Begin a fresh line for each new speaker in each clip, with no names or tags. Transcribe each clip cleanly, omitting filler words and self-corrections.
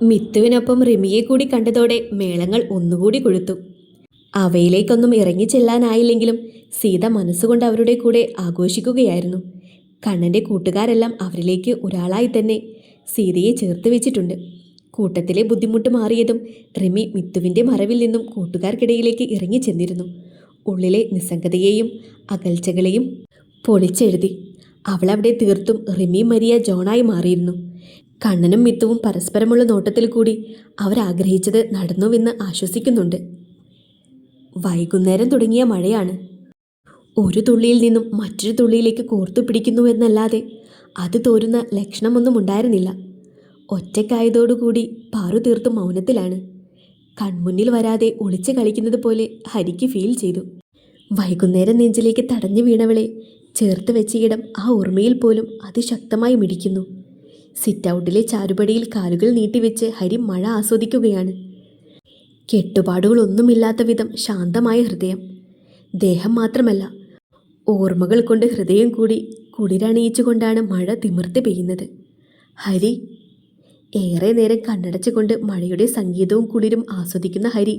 മിത്തുവിനൊപ്പം റിമിയെ കൂടി കണ്ടതോടെ മേളങ്ങൾ ഒന്നുകൂടി കൊഴുത്തു. അവയിലേക്കൊന്നും ഇറങ്ങിച്ചെല്ലാനായില്ലെങ്കിലും സീത മനസ്സുകൊണ്ട് അവരുടെ കൂടെ ആഘോഷിക്കുകയായിരുന്നു. കണ്ണൻ്റെ കൂട്ടുകാരെല്ലാം അവരിലേക്ക് ഒരാളായി തന്നെ സീതയെ ചേർത്ത് വെച്ചിട്ടുണ്ട്. കൂട്ടത്തിലെ ബുദ്ധിമുട്ട് മാറിയതും റിമി മിത്തുവിൻ്റെ മറവിൽ നിന്നും കൂട്ടുകാർക്കിടയിലേക്ക് ഇറങ്ങിച്ചെന്നിരുന്നു. ഉള്ളിലെ നിസ്സംഗതയെയും അകൽച്ചകളെയും പൊളിച്ചെഴുതി. അവളവിടെ തീർത്തും റിമി മരിയ ജോണായി മാറിയിരുന്നു. കണ്ണനും മിത്തുവും പരസ്പരമുള്ള നോട്ടത്തിൽ കൂടി അവരാഗ്രഹിച്ചത് നടന്നുവെന്ന് ആശ്വസിക്കുന്നുണ്ട്. വൈകുന്നേരം തുടങ്ങിയ മഴയാണ്. ഒരു തുള്ളിയിൽ നിന്നും മറ്റൊരു തുള്ളിയിലേക്ക് കോർത്തു പിടിക്കുന്നുവെന്നല്ലാതെ അത് തോരുന്ന ലക്ഷണമൊന്നും ഉണ്ടായിരുന്നില്ല. ഒറ്റയ്ക്കായതോടുകൂടി പാറു തീർത്തും മൗനത്തിലാണ്. കൺമുന്നിൽ വരാതെ ഒളിച്ചു കളിക്കുന്നത് പോലെ ഹരിക്ക് ഫീൽ ചെയ്തു. വൈകുന്നേരം നെഞ്ചിലേക്ക് തടഞ്ഞു വീണവളെ ചേർത്ത് വെച്ച ഇടം ആ ഓർമ്മയിൽ പോലും അതിശക്തമായി മിടിക്കുന്നു. സിറ്റൗട്ടിലെ ചാരുപടിയിൽ കാലുകൾ നീട്ടിവെച്ച് ഹരി മഴ ആസ്വദിക്കുകയാണ്. കെട്ടുപാടുകളൊന്നുമില്ലാത്ത വിധം ശാന്തമായ ഹൃദയം. ദേഹം മാത്രമല്ല, ഓർമ്മകൾ കൊണ്ട് ഹൃദയം കൂടി കുളിരണിയിച്ചുകൊണ്ടാണ് മഴ തിമിർത്ത് പെയ്യുന്നത്. ഹരി ഏറെ നേരം കണ്ണടച്ചുകൊണ്ട് മഴയുടെ സംഗീതവും കുളിരും ആസ്വദിക്കുന്ന ഹരി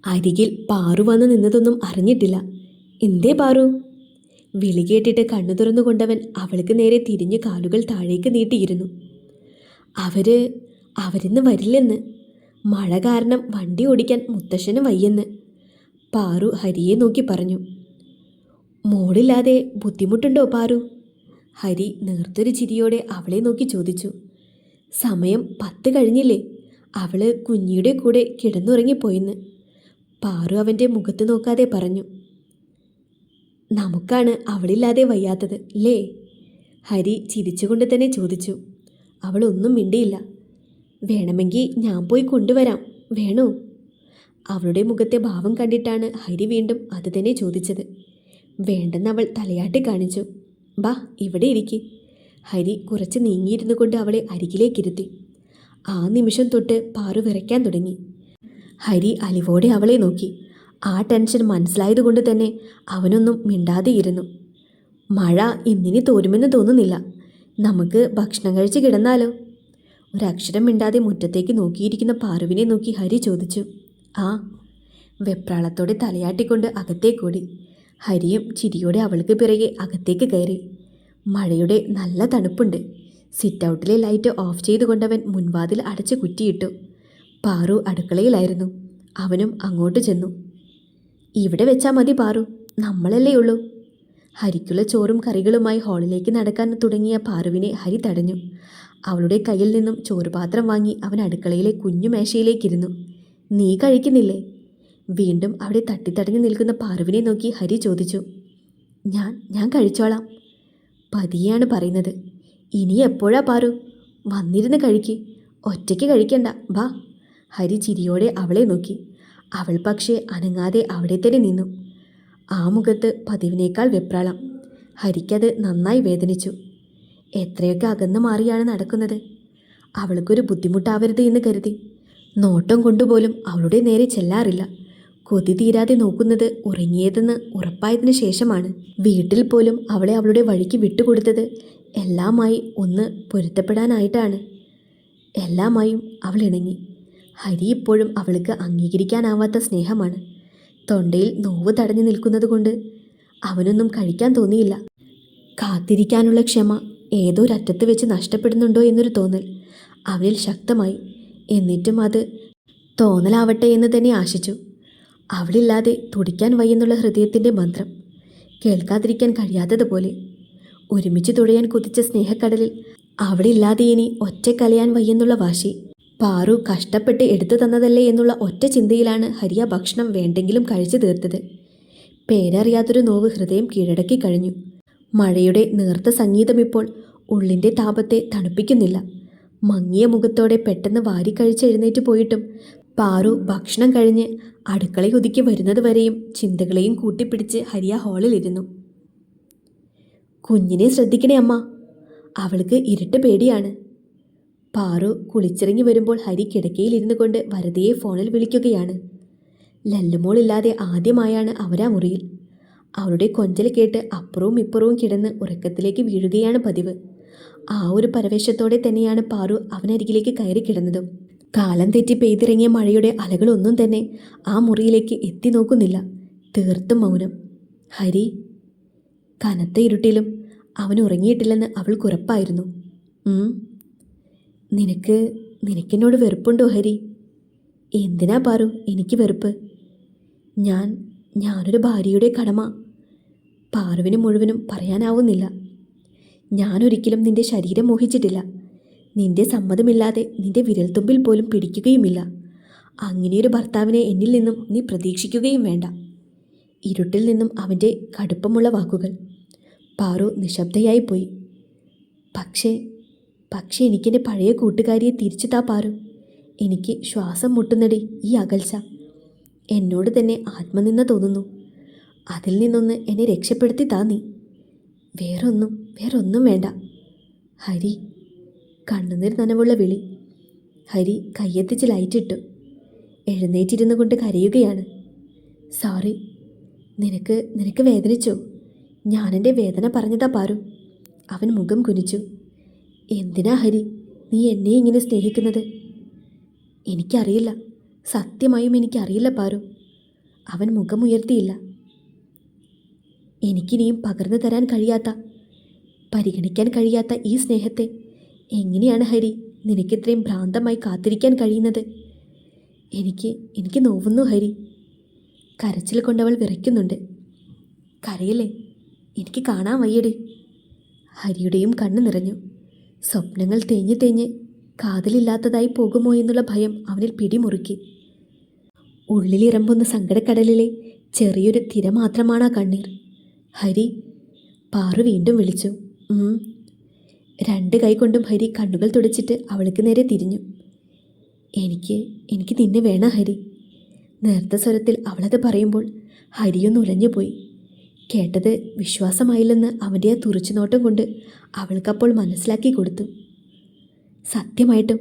അരികിൽ പാറു വന്ന് നിന്നതൊന്നും അറിഞ്ഞിട്ടില്ല. എന്തേ പാറു? വിളി കേട്ടിട്ട് കണ്ണു തുറന്നുകൊണ്ടവൻ അവൾക്ക് നേരെ തിരിഞ്ഞ് കാലുകൾ താഴേക്ക് നീട്ടിയിരുന്നു. അവരിന്ന് വരില്ലെന്ന്. മഴ കാരണം വണ്ടി ഓടിക്കാൻ മുത്തശ്ശന് വയ്യെന്ന് പാറു ഹരിയെ നോക്കി പറഞ്ഞു. മോളില്ലാതെ ബുദ്ധിമുട്ടുണ്ടോ പാറു? ഹരി നേർത്തൊരു ചിരിയോടെ അവളെ നോക്കി ചോദിച്ചു. സമയം 10 കഴിഞ്ഞില്ലേ? അവള് കുഞ്ഞിയുടെ കൂടെ കിടന്നുറങ്ങിപ്പോയിന്ന് പാറു അവൻ്റെ മുഖത്ത് നോക്കാതെ പറഞ്ഞു. നമുക്കാണ് അവളില്ലാതെ വയ്യാത്തത് അല്ലേ? ഹരി ചിരിച്ചുകൊണ്ട് തന്നെ ചോദിച്ചു. അവളൊന്നും മിണ്ടിയില്ല. വേണമെങ്കിൽ ഞാൻ പോയി കൊണ്ടുവരാം, വേണോ? അവളുടെ മുഖത്തെ ഭാവം കണ്ടിട്ടാണ് ഹരി വീണ്ടും അത് തന്നെ ചോദിച്ചത്. വേണ്ടെന്ന് അവൾ തലയാട്ടി കാണിച്ചു. ബാ, ഇവിടെ ഇരിക്ക്. ഹരി കുറച്ച് നീങ്ങിയിരുന്നു കൊണ്ട് അവളെ അരികിലേക്കിരുത്തി. ആ നിമിഷം തൊട്ട് പാറു വിറയ്ക്കാൻ തുടങ്ങി. ഹരി അലിവോടെ അവളെ നോക്കി. ആ ടെൻഷൻ മനസ്സിലായതുകൊണ്ട് തന്നെ അവനൊന്നും മിണ്ടാതെയിരുന്നു. മഴ ഇന്നിനി തോരുമെന്ന് തോന്നുന്നില്ല. നമുക്ക് ഭക്ഷണം കഴിച്ച് കിടന്നാലോ? ഒരക്ഷരം മിണ്ടാതെ മുറ്റത്തേക്ക് നോക്കിയിരിക്കുന്ന പാറുവിനെ നോക്കി ഹരി ചോദിച്ചു. ആ. വെപ്രാളത്തോടെ തലയാട്ടിക്കൊണ്ട് അകത്തേക്കൂടി. ഹരിയും ചിരിയോടെ അവൾക്ക് പിറകെ അകത്തേക്ക് കയറി. മഴയുടെ നല്ല തണുപ്പുണ്ട്. സിറ്റൗട്ടിലെ ലൈറ്റ് ഓഫ് ചെയ്തുകൊണ്ടവൻ മുൻവാതിൽ അടച്ച് കുറ്റിയിട്ടു. പാറു അടുക്കളയിലായിരുന്നു. അവനും അങ്ങോട്ട് ചെന്നു. ഇവിടെ വെച്ചാൽ മതി പാറു, നമ്മളല്ലേ ഉള്ളൂ. ഹരിക്കുള്ള ചോറും കറികളുമായി ഹാളിലേക്ക് നടക്കാൻ തുടങ്ങിയ പാറുവിനെ ഹരി തടഞ്ഞു. അവളുടെ കയ്യിൽ നിന്നും ചോറുപാത്രം വാങ്ങി അവൻ അടുക്കളയിലെ കുഞ്ഞു മേശയിലേക്കിരുന്നു. നീ കഴിക്കുന്നില്ലേ? വീണ്ടും അവിടെ തട്ടിത്തടഞ്ഞു നിൽക്കുന്ന പാറുവിനെ നോക്കി ഹരി ചോദിച്ചു. ഞാൻ കഴിച്ചോളാം. പതിയാണ് പറയുന്നത്. ഇനി എപ്പോഴാ പാറു? വന്നിരുന്ന് കഴിക്ക്. ഒറ്റയ്ക്ക് കഴിക്കണ്ട, വാ. ഹരി ചിരിയോടെ അവളെ നോക്കി. അവൾ പക്ഷേ അനങ്ങാതെ അവിടെ തന്നെ നിന്നു. ആ മുഖത്ത് പതിവിനേക്കാൾ വെപ്രാളം. ഹരിക്കത് നന്നായി വേദനിച്ചു. എത്രയൊക്കെ അകന്നു മാറിയാണ് നടക്കുന്നത്. അവൾക്കൊരു ബുദ്ധിമുട്ടാവരുത് എന്ന് കരുതി നോട്ടം കൊണ്ടുപോലും അവളുടെ നേരെ ചെല്ലാറില്ല. കൊതി തീരാതെ നോക്കുന്നത് ഉറങ്ങിയതെന്ന് ഉറപ്പായതിനു ശേഷമാണ്. വീട്ടിൽ പോലും അവളെ അവളുടെ വഴിക്ക് വിട്ടുകൊടുത്തത് എല്ലാമായി ഒന്ന് പൊരുത്തപ്പെടാനായിട്ടാണ്. എല്ലാമായും അവൾ ഇണങ്ങി. ഹരി ഇപ്പോഴും അവൾക്ക് അംഗീകരിക്കാനാവാത്ത സ്നേഹമാണ്. തൊണ്ടയിൽ നോവ് തടഞ്ഞു നിൽക്കുന്നത് കൊണ്ട് അവനൊന്നും കഴിക്കാൻ തോന്നിയില്ല. കാത്തിരിക്കാനുള്ള ക്ഷമ ഏതൊരറ്റത്ത് വെച്ച് നഷ്ടപ്പെടുന്നുണ്ടോ എന്നൊരു തോന്നൽ അവനിൽ ശക്തമായി. എന്നിട്ടും അത് തോന്നലാവട്ടെ എന്ന് തന്നെ ആശിച്ചു. അവളില്ലാതെ തുടിക്കാൻ വയ്യെന്നുള്ള ഹൃദയത്തിൻ്റെ മന്ത്രം കേൾക്കാതിരിക്കാൻ കഴിയാത്തതുപോലെ. ഒരുമിച്ച് തുഴയാൻ കുതിച്ച സ്നേഹക്കടലിൽ അവളില്ലാതെ ഇനി ഒറ്റക്കലയാൻ വയ്യെന്നുള്ള വാശി. പാറു കഷ്ടപ്പെട്ട് എടുത്തു തന്നതല്ലേ എന്നുള്ള ഒറ്റ ചിന്തയിലാണ് ഹരിയ ഭക്ഷണം വേണ്ടെങ്കിലും കഴിച്ചു തീർത്തത്. പേരറിയാത്തൊരു നോവ് ഹൃദയം കീഴടക്കി കഴിഞ്ഞു. മഴയുടെ നേർത്ത സംഗീതം ഇപ്പോൾ ഉള്ളിൻ്റെ താപത്തെ തണുപ്പിക്കുന്നില്ല. മങ്ങിയ മുഖത്തോടെ പെട്ടെന്ന് വാരിക്കഴിച്ചെഴുന്നേറ്റ് പോയിട്ടും പാറു ഭക്ഷണം കഴിഞ്ഞ് അടുക്കളയൊതുക്കി വരുന്നത് വരെയും ചിന്തകളെയും കൂട്ടിപ്പിടിച്ച് ഹരിയ ഹാളിലിരുന്നു. കുഞ്ഞിനെ ശ്രദ്ധിക്കണേ അമ്മ, അവൾക്ക് ഇരുട്ട് പേടിയാണ്. പാറു കുളിച്ചിറങ്ങി വരുമ്പോൾ ഹരി കിടക്കയിലിരുന്നു കൊണ്ട് വരതയെ ഫോണിൽ വിളിക്കുകയാണ്. ലല്ലുമോളില്ലാതെ ആദ്യമായാണ് അവരാ മുറിയിൽ. അവളുടെ കൊഞ്ചൽ കേട്ട് അപ്പുറവും ഇപ്പുറവും കിടന്ന് ഉറക്കത്തിലേക്ക് വീഴുകയാണ് പതിവ്. ആ ഒരു പരവേശത്തോടെ തന്നെയാണ് പാറു അവനരികിലേക്ക് കയറി കിടന്നതും. കാലം തെറ്റി പെയ്തിറങ്ങിയ മഴയുടെ അലകളൊന്നും തന്നെ ആ മുറിയിലേക്ക് എത്തി നോക്കുന്നില്ല. തീർത്തും മൗനം. ഹരി. കനത്ത ഇരുട്ടിലും അവൻ ഉറങ്ങിയിട്ടില്ലെന്ന് അവൾക്കുറപ്പായിരുന്നു. നിനക്കെന്നോട് വെറുപ്പുണ്ടോ ഹരി? എന്തിനാ പാറു എനിക്ക് വെറുപ്പ്? ഞാനൊരു ഭാര്യയുടെ കടമ പാറുവിന് മുഴുവനും പറയാനാവുന്നില്ല. ഞാനൊരിക്കലും നിന്റെ ശരീരം മോഹിച്ചിട്ടില്ല. നിന്റെ സമ്മതമില്ലാതെ നിന്റെ വിരൽത്തുമ്പിൽ പോലും പിടിക്കുകയുമില്ല. അങ്ങനെയൊരു ഭർത്താവിനെ എന്നിൽ നിന്നും നീ പ്രതീക്ഷിക്കുകയും വേണ്ട. ഇരുട്ടിൽ നിന്നും അവൻ്റെ കടുപ്പമുള്ള വാക്കുകൾ. പാറു നിശബ്ദയായി പോയി. പക്ഷേ എനിക്കെൻ്റെ പഴയ കൂട്ടുകാരിയെ തിരിച്ചു താ പാറു. എനിക്ക് ശ്വാസം മുട്ടുന്നടി ഈ അകൽച്ച. എന്നോട് തന്നെ ആത്മനിന്ദ തോന്നുന്നു. അതിൽ നിന്നൊന്ന് എന്നെ രക്ഷപ്പെടുത്തി താ നീ. വേറൊന്നും വേണ്ട. ഹരി. കണ്ണുനീർ നനവുള്ള വിളി. ഹരി കയ്യെത്തിച്ച് ലൈറ്റിട്ടു. എഴുന്നേറ്റിരുന്നു കൊണ്ട് കരയുകയാണ്. സോറി. നിനക്ക് വേദനിച്ചോ? ഞാനെൻ്റെ വേദന പറഞ്ഞതാ പാറു. അവൻ മുഖം കുനിച്ചു. എന്തിനാ ഹരി നീ എന്നെ ഇങ്ങനെ സ്നേഹിക്കുന്നത്? എനിക്കറിയില്ല. സത്യമായും എനിക്കറിയില്ല പാറു. അവൻ മുഖമുയർത്തിയില്ല. എനിക്കിനിയും പകർന്നു തരാൻ കഴിയാത്ത, പരിഗണിക്കാൻ കഴിയാത്ത ഈ സ്നേഹത്തെ എങ്ങനെയാണ് ഹരി നിനക്കിത്രയും ഭ്രാന്തമായി കാത്തിരിക്കാൻ കഴിയുന്നത്? എനിക്ക് നോവുന്നു ഹരി. കരച്ചിൽ കൊണ്ടവൾ വിറയ്ക്കുന്നുണ്ട്. കരയില്ലേ? എനിക്ക് കാണാൻ വയ്യടി. ഹരിയുടെയും കണ്ണ് നിറഞ്ഞു. സ്വപ്നങ്ങൾ തേഞ്ഞ് കാതലില്ലാത്തതായി പോകുമോ എന്നുള്ള ഭയം അവനിൽ പിടിമുറുക്കി. ഉള്ളിലിറമ്പുന്ന സങ്കടക്കടലിലെ ചെറിയൊരു തിര മാത്രമാണ് ആ കണ്ണീർ. ഹരി. പാറു വീണ്ടും വിളിച്ചു. രണ്ട് കൈ കൊണ്ടും ഹരി കണ്ണുകൾ തുടച്ചിട്ട് അവൾക്ക് നേരെ തിരിഞ്ഞു. എനിക്ക് നിന്നെ വേണം ഹരി. നേർത്ത സ്വരത്തിൽ അവളത് പറയുമ്പോൾ ഹരിയൊന്ന് ഉലഞ്ഞുപോയി. കേട്ടത് വിശ്വാസമായില്ലെന്ന് അവൻ്റെ ആ തുറിച്ചുനോട്ടം കൊണ്ട് അവൾക്കപ്പോൾ മനസ്സിലാക്കി കൊടുത്തു. സത്യമായിട്ടും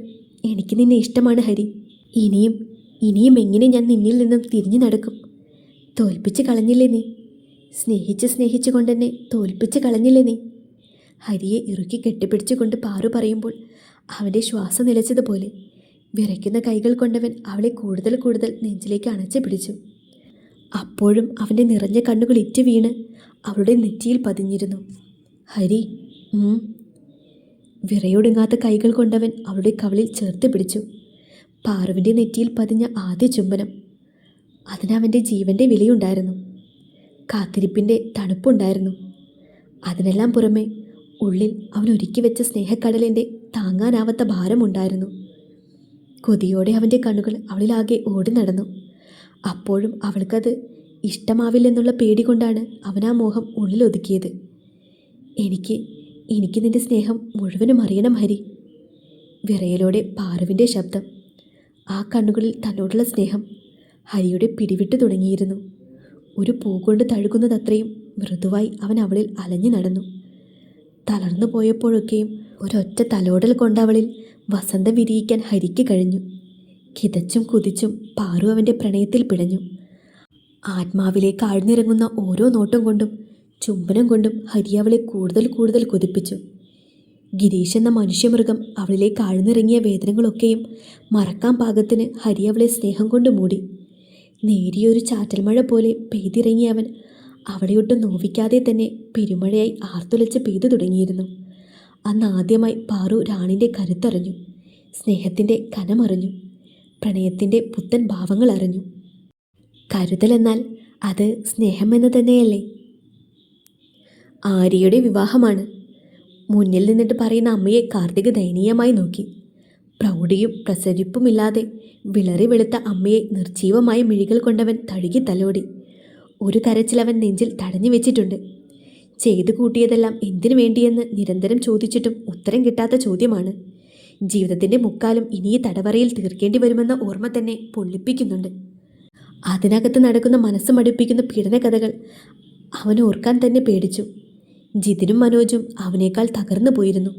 എനിക്ക് നിന്നെ ഇഷ്ടമാണ് ഹരി. ഇനിയും എങ്ങനെ ഞാൻ നിന്നിൽ നിന്നും തിരിഞ്ഞു നടക്കും? തോൽപ്പിച്ച് കളഞ്ഞില്ലേ നീ? സ്നേഹിച്ച് കൊണ്ടെന്നെ തോൽപ്പിച്ച് കളഞ്ഞില്ലേ നീ? ഹരിയെ ഇറുക്കി കെട്ടിപ്പിടിച്ചുകൊണ്ട് പാറു പറയുമ്പോൾ അവൻ്റെ ശ്വാസം നിലച്ചതുപോലെ വിറയ്ക്കുന്ന കൈകൾ കൊണ്ടവൻ അവളെ കൂടുതൽ നെഞ്ചിലേക്ക് അണച്ചു പിടിച്ചു. അപ്പോഴും അവൻ്റെ നിറഞ്ഞ കണ്ണുകൾ ഇറ്റു വീണ് അവളുടെ നെറ്റിയിൽ പതിഞ്ഞിരുന്നു. ഹരി. വിറയൊടുങ്ങാത്ത കൈകൾ കൊണ്ടവൻ അവളുടെ കവിളിൽ ചേർത്ത് പിടിച്ചു. പാറുവിൻ്റെ നെറ്റിയിൽ പതിഞ്ഞ ആദ്യ ചുംബനം. അതിനവൻ്റെ ജീവൻ്റെ വിലയുണ്ടായിരുന്നു. കാത്തിരിപ്പിൻ്റെ തണുപ്പുണ്ടായിരുന്നു. അതിനെല്ലാം പുറമെ ഉള്ളിൽ അവൻ ഒരുക്കി വെച്ച സ്നേഹക്കടലിൻ്റെ താങ്ങാനാവാത്ത ഭാരമുണ്ടായിരുന്നു. കൊതിയോടെ അവൻ്റെ കണ്ണുകൾ അവളിലാകെ ഓടി നടന്നു. അപ്പോഴും അവൾക്കത് ഇഷ്ടമാവില്ലെന്നുള്ള പേടി കൊണ്ടാണ് അവൻ ആ മോഹം ഉള്ളിലൊതുക്കിയത്. എനിക്ക് നിന്റെ സ്നേഹം മുഴുവനും അറിയണം ഹരി. വിറയലോടെ പാറുവിൻ്റെ ശബ്ദം. ആ കണ്ണുകളിൽ തന്നോടുള്ള സ്നേഹം ഹരിയുടെ പിടിവിട്ടു തുടങ്ങിയിരുന്നു. ഒരു പൂ കൊണ്ട് തഴുകുന്നതത്രയും മൃദുവായി അവൻ അവളിൽ അലഞ്ഞു നടന്നു. തളർന്നു പോയപ്പോഴൊക്കെയും ഒരൊറ്റ തലോടൽ കൊണ്ടവളിൽ വസന്തം വിരിയിക്കാൻ ഹരിക്ക് കഴിഞ്ഞു. കിതച്ചും കുതിച്ചും പാറു അവൻ്റെ പ്രണയത്തിൽ പിടഞ്ഞു. ആത്മാവിലേക്ക് ആഴ്ന്നിറങ്ങുന്ന ഓരോ നോട്ടം കൊണ്ടും ചുംബനം കൊണ്ടും ഹരി അവളെ കൂടുതൽ കൊതിപ്പിച്ചു. ഗിരീഷ് എന്ന മനുഷ്യമൃഗം അവളിലേക്ക് ആഴ്ന്നിറങ്ങിയ വേദനകളൊക്കെയും മറക്കാൻ പാകത്തിന് ഹരി അവളെ സ്നേഹം കൊണ്ട് മൂടി. നേരിയൊരു ചാറ്റൽമഴ പോലെ പെയ്തിറങ്ങിയ അവൻ അവളെയൊട്ടും നോവിക്കാതെ തന്നെ പെരുമഴയായി ആർത്തുലച്ച് പെയ്തു തുടങ്ങിയിരുന്നു. അന്ന് ആദ്യമായി പാറു റാണിൻ്റെ കരുത്തറിഞ്ഞു. സ്നേഹത്തിൻ്റെ കനമറിഞ്ഞു. പ്രണയത്തിൻ്റെ പുത്തൻ ഭാവങ്ങൾ അറിഞ്ഞു. കരുതലെന്നാൽ അത് സ്നേഹമെന്ന് തന്നെയല്ലേ? ആര്യയുടെ വിവാഹമാണ്. മുന്നിൽ നിന്നിട്ട് പറയുന്ന അമ്മയെ കാർത്തിക് ദയനീയമായി നോക്കി. പ്രൗഢിയും പ്രസരിപ്പുമില്ലാതെ വിളറി വെളുത്ത അമ്മയെ നിർജീവമായ മിഴികൾ കൊണ്ടവൻ തഴുകി തലോടി. ഒരു കരച്ചിലവൻ നെഞ്ചിൽ തടഞ്ഞു വെച്ചിട്ടുണ്ട്. ചെയ്തു കൂട്ടിയതെല്ലാം എന്തിനു വേണ്ടിയെന്ന് നിരന്തരം ചോദിച്ചിട്ടും ഉത്തരം കിട്ടാത്ത ചോദ്യമാണ്. ജീവിതത്തിൻ്റെ മുക്കാലും ഇനി ഈ തടവറയിൽ തീർക്കേണ്ടി വരുമെന്ന ഓർമ്മ തന്നെ പൊള്ളിപ്പിക്കുന്നുണ്ട്. അതിനകത്ത് നടക്കുന്ന മനസ്സ് മടുപ്പിക്കുന്ന പീഡനകഥകൾ അവൻ ഓർക്കാൻ തന്നെ പേടിച്ചു. ജിതിനും മനോജും അവനേക്കാൾ തകർന്നു പോയിരുന്നു.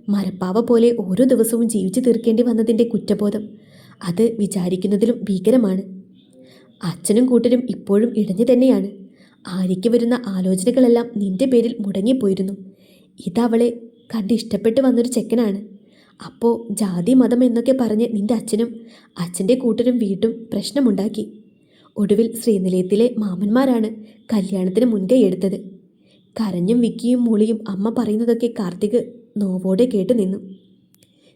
മരപ്പാവ പോലെ ഓരോ ദിവസവും ജീവിച്ചു തീർക്കേണ്ടി വന്നതിൻ്റെ കുറ്റബോധം അത് വിചാരിക്കുന്നതിലും ഭീകരമാണ്. അച്ഛനും കൂട്ടരും ഇപ്പോഴും ഇടഞ്ഞു തന്നെയാണ്. ആര്യയ്ക്ക് വരുന്ന ആലോചനകളെല്ലാം നിന്റെ പേരിൽ മുടങ്ങിപ്പോയിരുന്നു. ഇതവളെ കണ്ട് ഇഷ്ടപ്പെട്ട് വന്നൊരു ചെക്കനാണ്. അപ്പോൾ ജാതി മതം എന്നൊക്കെ പറഞ്ഞ് നിന്റെ അച്ഛനും അച്ഛൻ്റെ കൂട്ടരും വീട്ടും പ്രശ്നമുണ്ടാക്കി. ഒടുവിൽ ശ്രീനിലയത്തിലെ മാമന്മാരാണ് കല്യാണത്തിന് മുൻകൈ എടുത്തത്. കരഞ്ഞും വിക്കിയും മൂളിയും അമ്മ പറയുന്നതൊക്കെ കാർത്തിക് നോവോടെ കേട്ടു നിന്നു.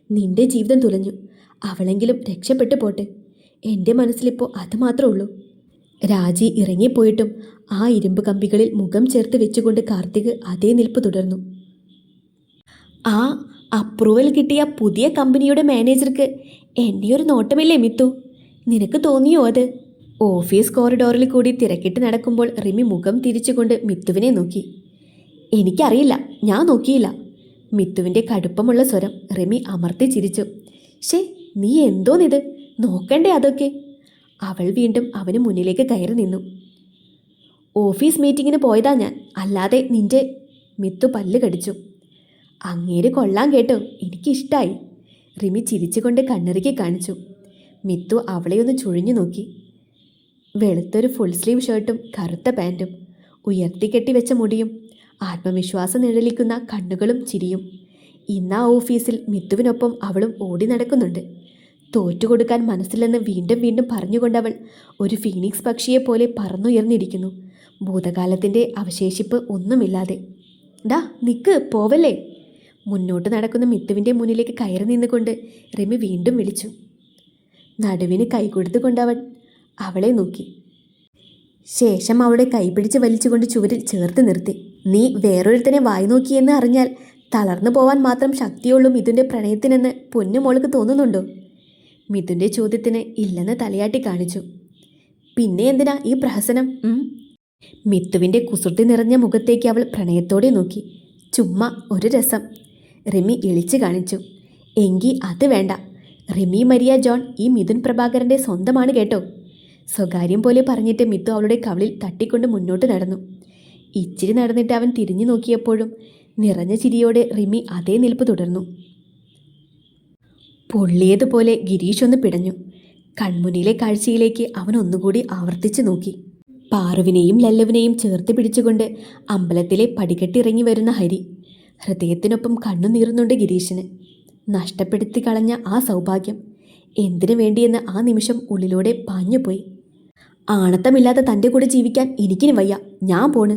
നിന്റെ ജീവിതം തുലഞ്ഞു, അവളെങ്കിലും രക്ഷപ്പെട്ടു പോട്ടെ. എൻ്റെ മനസ്സിലിപ്പോൾ അത് മാത്രമേ ഉള്ളൂ. രാജി ഇറങ്ങിപ്പോയിട്ടും ആ ഇരുമ്പ് കമ്പികളിൽ മുഖം ചേർത്ത് വെച്ചുകൊണ്ട് കാർത്തിക് അതേ നിൽപ്പ് തുടർന്നു. ആ അപ്രൂവൽ കിട്ടിയ പുതിയ കമ്പനിയുടെ മാനേജർക്ക് എന്നെയൊരു നോട്ടമില്ലേ മിത്തു? നിനക്ക് തോന്നിയോ അത്? ഓഫീസ് കോറിഡോറിൽ കൂടി തിരക്കിട്ട് നടക്കുമ്പോൾ റിമി മുഖം തിരിച്ചുകൊണ്ട് മിത്തുവിനെ നോക്കി. എനിക്കറിയില്ല, ഞാൻ നോക്കിയില്ല. മിത്തുവിൻ്റെ കടുപ്പമുള്ള സ്വരം റിമി അമർത്തി ചിരിച്ചു. ഷേ, നീ എന്തോന്നിത്, നോക്കണ്ടേ അതൊക്കെ? അവൾ വീണ്ടും അവന് മുന്നിലേക്ക് കയറി നിന്നു. ഓഫീസ് മീറ്റിങ്ങിന് പോയതാ ഞാൻ, അല്ലാതെ നിന്റെ... മിത്തു പല്ല് കടിച്ചു. അങ്ങേര് കൊള്ളാൻ കേട്ടോ, എനിക്കിഷ്ടായി. റിമി ചിരിച്ചുകൊണ്ട് കണ്ണിറുക്കി കാണിച്ചു. മിത്തു അവളെ ഒന്ന് ചുഴിഞ്ഞു നോക്കി. വെളുത്തൊരു ഫുൾ സ്ലീവ് ഷർട്ടും കറുത്ത പാൻറ്റും, ഉയർത്തിക്കെട്ടി വെച്ച മുടിയും, ആത്മവിശ്വാസം നിഴലിക്കുന്ന കണ്ണുകളും ചിരിയും. ഇന്ന് ആ ഓഫീസിൽ മിത്തുവിനൊപ്പം അവളും ഓടി നടക്കുന്നുണ്ട്. തോറ്റുകൊടുക്കാൻ മനസ്സില്ലെന്ന് വീണ്ടും വീണ്ടും പറഞ്ഞുകൊണ്ടവൾ ഒരു ഫീനിക്സ് പക്ഷിയെപ്പോലെ പറന്നുയർന്നിരിക്കുന്നു, ഭൂതകാലത്തിൻ്റെ അവശേഷിപ്പ് ഒന്നുമില്ലാതെ. ദാ നിക്ക്, പോവല്ലേ. മുന്നോട്ട് നടക്കുന്ന മിത്തുവിൻ്റെ മുന്നിലേക്ക് കയറി നിന്നുകൊണ്ട് റിമി വീണ്ടും വിളിച്ചു. നടുവിന് കൈകൊടുത്തുകൊണ്ടവൻ അവളെ നോക്കി. ശേഷം അവളുടെ കൈപിടിച്ച് വലിച്ചുകൊണ്ട് ചുവരിൽ ചേർത്ത് നിർത്തി. നീ വേറൊരുത്തനെ വായി നോക്കിയെന്ന് അറിഞ്ഞാൽ തളർന്നു പോവാൻ മാത്രം ശക്തിയുള്ളൂ മിഥുൻ്റെ പ്രണയത്തിനെന്ന് പൊന്നുമോൾക്ക് തോന്നുന്നുണ്ടോ? മിഥുൻ്റെ ചോദ്യത്തിന് ഇല്ലെന്ന് തലയാട്ടി കാണിച്ചു. പിന്നെ എന്തിനാ ഈ പ്രഹസനം? മിത്തുവിൻ്റെ കുസൃതി നിറഞ്ഞ മുഖത്തേക്ക് അവൾ പ്രണയത്തോടെ നോക്കി. ചുമ്മാ ഒരു രസം. റിമി എളിച്ചു കാണിച്ചു. എങ്കിൽ അത് വേണ്ട. റിമി മരിയ ജോൺ ഈ മിഥുൻ പ്രഭാകരൻ്റെ സ്വന്തമാണ് കേട്ടോ. സ്വകാര്യം പോലെ പറഞ്ഞിട്ട് മിത്തു അവളുടെ കവിളിൽ തട്ടിക്കൊണ്ട് മുന്നോട്ട് നടന്നു. ഇച്ചിരി നടന്നിട്ട് അവൻ തിരിഞ്ഞു നോക്കിയപ്പോഴും നിറഞ്ഞ ചിരിയോടെ റിമി അതേ നിൽപ്പ് തുടർന്നു. പൊള്ളിയതുപോലെ ഗിരീഷ് ഒന്ന് പിടഞ്ഞു. കൺമുന്നിലെ കാഴ്ചയിലേക്ക് അവൻ ഒന്നുകൂടി ആവർത്തിച്ചു നോക്കി. പാറുവിനെയും ലല്ലുവിനെയും ചേർത്ത് പിടിച്ചുകൊണ്ട് അമ്പലത്തിലെ പടികെട്ടിറങ്ങി വരുന്ന ഹരി. ഹൃദയത്തിനൊപ്പം കണ്ണുനീറുന്നുണ്ട് ഗിരീഷിന്. നഷ്ടപ്പെടുത്തി കളഞ്ഞ ആ സൗഭാഗ്യം എന്തിനു വേണ്ടിയെന്ന് ആ നിമിഷം ഉള്ളിലൂടെ പാഞ്ഞുപോയി. ആണത്തമില്ലാതെ തൻ്റെ കൂടെ ജീവിക്കാൻ എനിക്കിനി വയ്യ, ഞാൻ പോണ്.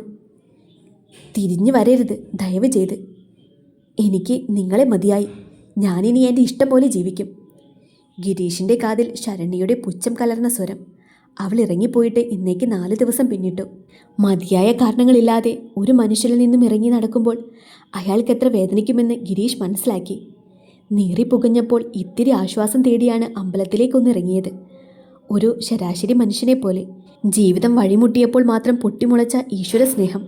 തിരിഞ്ഞു വരരുത് ദയവ് ചെയ്ത്. എനിക്ക് നിങ്ങളെ മതിയായി. ഞാനിനി എൻ്റെ ഇഷ്ടം പോലെ ജീവിക്കും. ഗിരീഷിൻ്റെ കാതിൽ ശരണ്യയുടെ പുച്ഛം കലർന്ന സ്വരം. അവൾ ഇറങ്ങിപ്പോയിട്ട് ഇന്നേക്ക് 4 ദിവസം പിന്നിട്ടു. മതിയായ കാരണങ്ങളില്ലാതെ ഒരു മനുഷ്യനിൽ നിന്നും ഇറങ്ങി നടക്കുമ്പോൾ അയാൾക്ക് എത്ര വേദനിക്കുമെന്ന് ഗിരീഷ് മനസ്സിലാക്കി. നീറിപ്പുകഞ്ഞപ്പോൾ ഇത്തിരി ആശ്വാസം തേടിയാണ് അമ്പലത്തിലേക്കൊന്നിറങ്ങിയത്. ഒരു ശരാശരി മനുഷ്യനെ പോലെ. ജീവിതം വഴിമുട്ടിയപ്പോൾ മാത്രം പൊട്ടിമുളച്ച ഈശ്വര സ്നേഹം.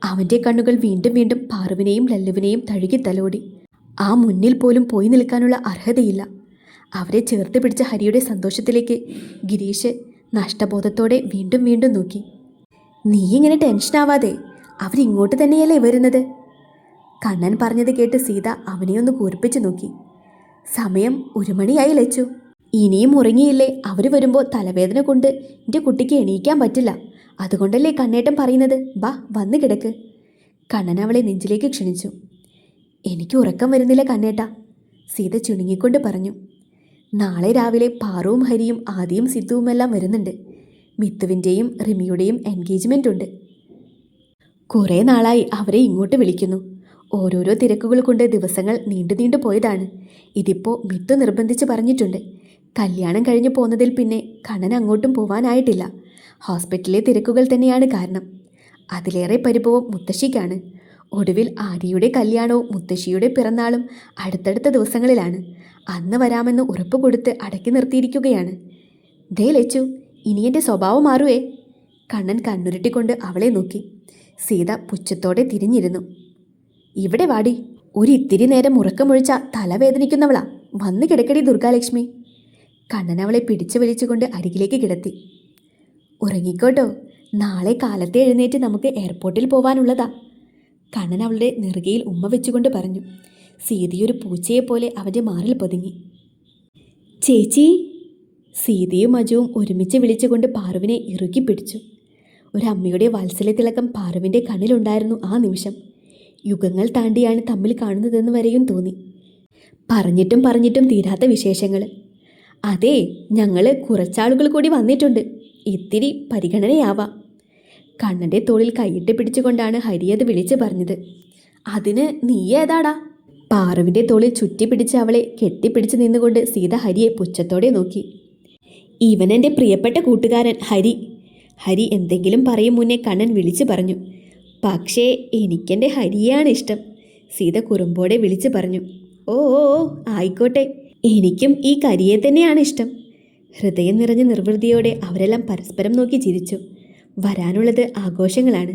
അവൻ്റെ കണ്ണുകൾ വീണ്ടും വീണ്ടും പാറുവിനെയും ലല്ലുവിനെയും തഴുകി തലോടി. ആ മുന്നിൽ പോലും പോയി നിൽക്കാനുള്ള അർഹതയില്ല. അവരെ ചേർത്ത് പിടിച്ച ഹരിയുടെ സന്തോഷത്തിലേക്ക് ഗിരീഷ് നഷ്ടബോധത്തോടെ വീണ്ടും വീണ്ടും നോക്കി. നീ ഇങ്ങനെ ടെൻഷനാവാതെ, അവരിങ്ങോട്ട് തന്നെയല്ലേ വരുന്നത്? കണ്ണൻ പറഞ്ഞത് കേട്ട് സീത അവനെയൊന്ന് കൂർപ്പിച്ചു നോക്കി. സമയം 1 മണിയായി ലച്ചു. ഇനിയും ഉറങ്ങിയില്ലേ? അവർ വരുമ്പോൾ തലവേദന കൊണ്ട് എൻ്റെ കുട്ടിക്ക് എണീക്കാൻ പറ്റില്ല. അതുകൊണ്ടല്ലേ കണ്ണേട്ടൻ പറയുന്നത്, ബാ വന്ന് കിടക്ക്. കണ്ണൻ അവളെ നെഞ്ചിലേക്ക് ക്ഷണിച്ചു. എനിക്ക് ഉറക്കം വരുന്നില്ല കണ്ണേട്ടാ, സീത ചുണുങ്ങിക്കൊണ്ട് പറഞ്ഞു. നാളെ രാവിലെ പാറുവും ഹരിയും ആദിയും സിദ്ധുവുമെല്ലാം വരുന്നുണ്ട്. മിത്തുവിൻ്റെയും റിമിയുടെയും എൻഗേജ്മെൻ്റ് ഉണ്ട്. കുറേ നാളായി അവരെ ഇങ്ങോട്ട് വിളിക്കുന്നു. ഓരോരോ തിരക്കുകൾ കൊണ്ട് ദിവസങ്ങൾ നീണ്ടു പോയതാണ്. ഇതിപ്പോൾ മിത്തു നിർബന്ധിച്ച് പറഞ്ഞിട്ടുണ്ട്. കല്യാണം കഴിഞ്ഞ് പോന്നതിൽ പിന്നെ കണ്ണൻ അങ്ങോട്ടും പോവാനായിട്ടില്ല. ഹോസ്പിറ്റലിലെ തിരക്കുകൾ തന്നെയാണ് കാരണം. അതിലേറെ പരിഭവം മുത്തശ്ശിക്കാണ്. ഒടുവിൽ ആര്യയുടെ കല്യാണവും മുത്തശ്ശിയുടെ പിറന്നാളും അടുത്തടുത്ത ദിവസങ്ങളിലാണ്. അന്ന് വരാമെന്ന് ഉറപ്പ് കൊടുത്ത് അടക്കി നിർത്തിയിരിക്കുകയാണ്. ദേ ലച്ചു, ഇനി എൻ്റെ സ്വഭാവം മാറുവേ. കണ്ണൻ കണ്ണുരുട്ടിക്കൊണ്ട് അവളെ നോക്കി. സീത പുച്ഛത്തോടെ തിരിഞ്ഞിരുന്നു. ഇവിടെ വാടി, ഒരു ഇത്തിരി നേരം ഉറക്കമൊഴിച്ച തലവേദനിക്കുന്നവളാ. വന്ന് കിടക്കടി ദുർഗാലക്ഷ്മി. കണ്ണൻ അവളെ പിടിച്ചു വലിച്ചുകൊണ്ട് അരികിലേക്ക് കിടത്തി. ഉറങ്ങിക്കോട്ടോ, നാളെ കാലത്തെ എഴുന്നേറ്റ് നമുക്ക് എയർപോർട്ടിൽ പോവാനുള്ളതാ. കണ്ണൻ അവളുടെ നെറുകയിൽ ഉമ്മ വെച്ചുകൊണ്ട് പറഞ്ഞു. സീതയൊരു പൂച്ചയെപ്പോലെ അവൻ്റെ മാറിൽ പൊതുങ്ങി. ചേച്ചി. സീതയും അജുവും ഒരുമിച്ച് വിളിച്ചുകൊണ്ട് പാറുവിനെ ഇറുക്കി പിടിച്ചു. ഒരമ്മയുടെ വാത്സല്യത്തിളക്കം പാറുവിൻ്റെ കണ്ണിലുണ്ടായിരുന്നു ആ നിമിഷം. യുഗങ്ങൾ താണ്ടിയാണ് തമ്മിൽ കാണുന്നതെന്ന് വരെയും തോന്നി. പറഞ്ഞിട്ടും പറഞ്ഞിട്ടും തീരാത്ത വിശേഷങ്ങൾ. അതെ, ഞങ്ങൾ കുറച്ചാളുകൾ കൂടി വന്നിട്ടുണ്ട്. ഇത്തിരി പരിഗണനയാവാം. കണ്ണൻ്റെ തോളിൽ കൈയിട്ട് പിടിച്ചുകൊണ്ടാണ് ഹരി അത് വിളിച്ചു പറഞ്ഞത്. അതിന് നീ ഏതാടാ? പാറുവിൻ്റെ തോളിൽ ചുറ്റിപ്പിടിച്ച് അവളെ കെട്ടിപ്പിടിച്ച് നിന്നുകൊണ്ട് സീത ഹരിയെ പുച്ഛത്തോടെ നോക്കി. ഇവനെൻ്റെ പ്രിയപ്പെട്ട കൂട്ടുകാരൻ ഹരി. ഹരി എന്തെങ്കിലും പറയും മുന്നേ കണ്ണൻ വിളിച്ചു പറഞ്ഞു. പക്ഷേ എനിക്കെൻ്റെ ഹരിയാണ് ഇഷ്ടം, സീത കുറുമ്പോടെ വിളിച്ചു പറഞ്ഞു. ഓ ഓ ഓ, ആയിക്കോട്ടെ, എനിക്കും ഈ കരിയെ തന്നെയാണ് ഇഷ്ടം. ഹൃദയം നിറഞ്ഞ നിർവൃതിയോടെ അവരെല്ലാം പരസ്പരം നോക്കി ചിരിച്ചു. വരാനുള്ളത് ആഘോഷങ്ങളാണ്,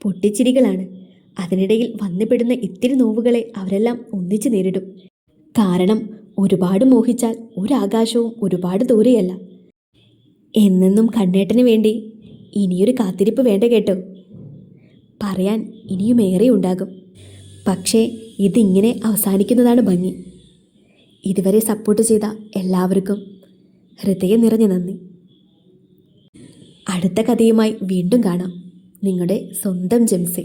പൊട്ടിച്ചിരികളാണ്. അതിനിടയിൽ വന്നുപെടുന്ന ഇത്തിരി നോവുകളെ അവരെല്ലാം ഒന്നിച്ചു നേരിടും. കാരണം ഒരുപാട് മോഹിച്ചാൽ ഒരാകാശവും ഒരുപാട് ദൂരെയല്ല. എന്നെന്നും കണ്ണേട്ടന് വേണ്ടി ഇനിയൊരു കാത്തിരിപ്പ് വേണ്ട കേട്ടോ. പറയാൻ ഇനിയും ഏറെ ഉണ്ടാകും. പക്ഷേ ഇതിങ്ങനെ അവസാനിക്കുന്നതാണ് ഭംഗി. ഇതുവരെ സപ്പോർട്ട് ചെയ്ത എല്ലാവർക്കും ഹൃദയം നിറഞ്ഞ നന്ദി. അടുത്ത കഥയുമായി വീണ്ടും കാണാം. നിങ്ങളുടെ സ്വന്തം ജംസി.